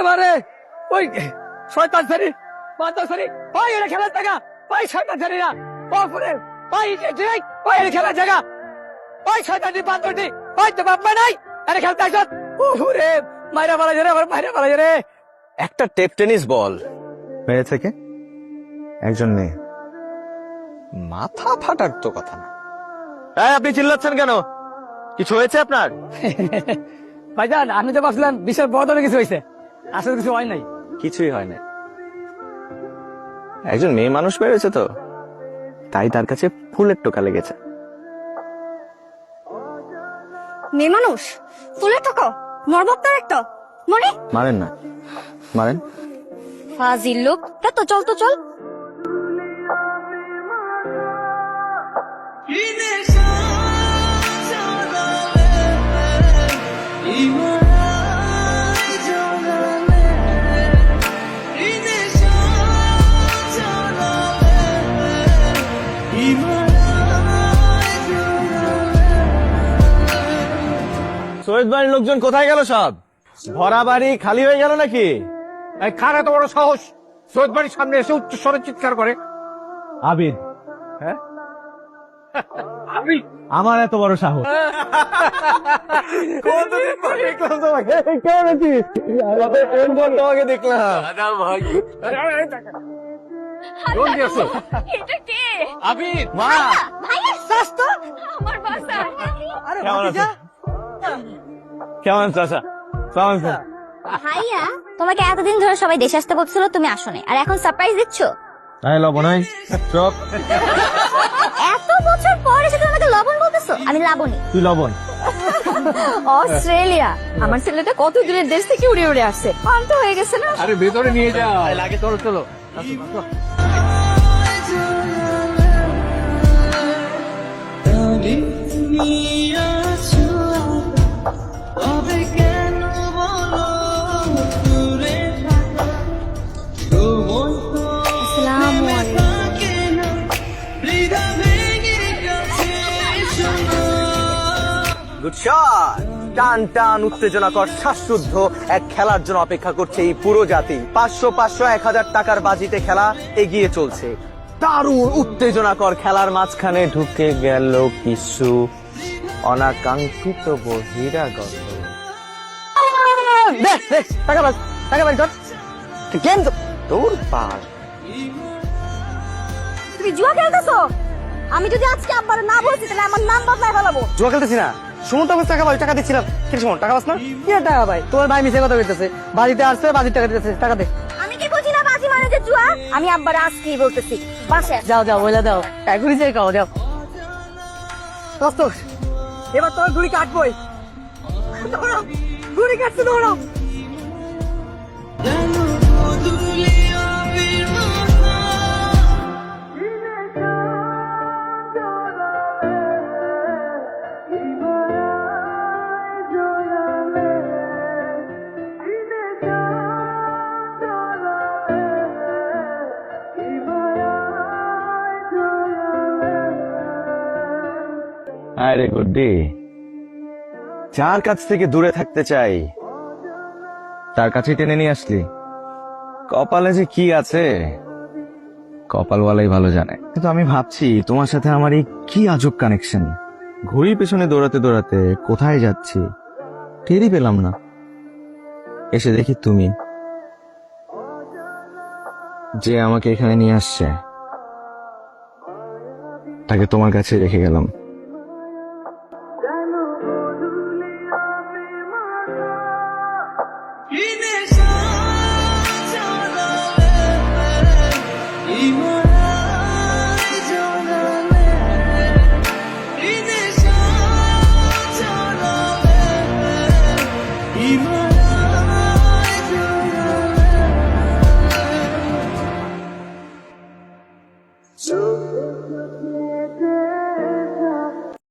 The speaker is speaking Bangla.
এবারে ওই শয়তান শরীর মাতার শরীর ওই এটা খেলার জায়গা ওই শয়তান শরীরা ওপরে ওই ওই এটা খেলার জায়গা ওই শয়তানটি বান্দরটি ওই তো বাপ মা নাই আরে খেলতে আসত ওরে মাইরা বালা রে মাইরা বালা রে। একটা টেপ টেনিস বল মেরেছে কে? একজন মেয়ে। মাথা ফাটার তো কথা না। আপনি চিল্লাচ্ছেন কেন? কিছু হয়েছে আপনার? ভাইজান আমি তো ভাবছিলাম বিশাল বড় ধরনের কিছু হয়েছে, আসলে কিছু হয় নাই। কিছুই হয় না। একজন মেয়ে মানুষ বেড়েছে তো, তাই তার কাছে ফুলের টোকা লেগেছে। মেয়ে মানুষ ফুলের টোকা মরবত তো একটা মরে মারেন না, মারেন। ফাজিল লোক। তো চল তো চল। সৈয়দ বাড়ির লোকজন কোথায় গেল সব? ভরা বাড়ি খালি হয়ে গেল নাকি? এই খার এত বড় সাহস সৈয়দ বাড়ির সামনে এসে উচ্চ স্বরে চিৎকার করে। আবিদ, হ্যাঁ আমি আমার এত বড় সাহস? তোমাকে দেখলাম। এটা কে? আবিদ মা, ভাইয়া সাস্তো আমার বাসা। আরে কেমন ভাতিজা কেমন চাচা? কেমন আছেন? ভাইয়া তোমাকে এতদিন ধরে সবাই দেশে আসতে বলছিল, তুমি আসোনি, আর এখন সারপ্রাইজ দিচ্ছ। তাই লবণ হয় চপ। এত বছর পর এসে তুমি আমাকে লবণ বলতেছো? আমি লাবণী। তুই লবণ। অস্ট্রেলিয়া। আমার ছেলেটা কত দূরের দেশ থেকে উড়ে উড়ে আসছে, পান্ত হয়ে গেছে না? আরে ভেতরে নিয়ে যাও লাগে। চলো চলো আসসালামু আলাইকুম। Good shot. টান টান উত্তেজনাকর শ্বাসরুদ্ধ এক খেলার জন্য অপেক্ষা করছে এই পুরো জাতি। 500 500 1000 টাকার বাজিতে খেলা এগিয়ে চলছে। দারুণ উত্তেজনাকর খেলার মাঝখানে ঢুকে গেল কিছু অনাকাঙ্ক্ষিত বহিরাগত। দেখ দেখ টাকা বাজ গেম তো তোর পার। তুমি জুয়া খেলতেছো? আমি যদি আজকে আব্বার না বলছি তাহলে আমার নাম বদলায় ফেলাবো। জুয়া খেলতেছি না, সুমন তো টাকা পাই, টাকা দিচ্ছিলাম। কি সুমন টাকা পাস না? কি আর টাকা ভাই, তোমার ভাই মিশে কথা বলতেছে, বাড়িতে আসছে বাড়ির টাকা দিতেছে, টাকা দে। আমি কি বুঝি না বাজি মানে যে জুয়া? আমি আব্বার আজকেই বলতেছি বাসে। যাও যাও বইলা দাও, এখনই যাই খাও যাও। দোস্ত এবার তোর ঘুড়ি কাটবই, দৌড়াও ঘুড়ি কাটছে দৌড়াও। আরে গুড্ডি, যার কাছ থেকে দূরে থাকতে চাই তার কাছে টেনে নিয়ে আসলি। কপালে যে কি আছে কপালওয়ালাই ভালো জানে। কিন্তু আমি ভাবছি তোমার সাথে আমার এই কি আজব কানেকশন। ঘড়ির পেছনে দৌড়াতে দৌড়াতে কোথায় যাচ্ছি টেরই পেলাম না। এসে দেখি তুমি, যে আমাকে এখানে নিয়ে আসছে তাকে তোমার কাছে রেখে গেলাম।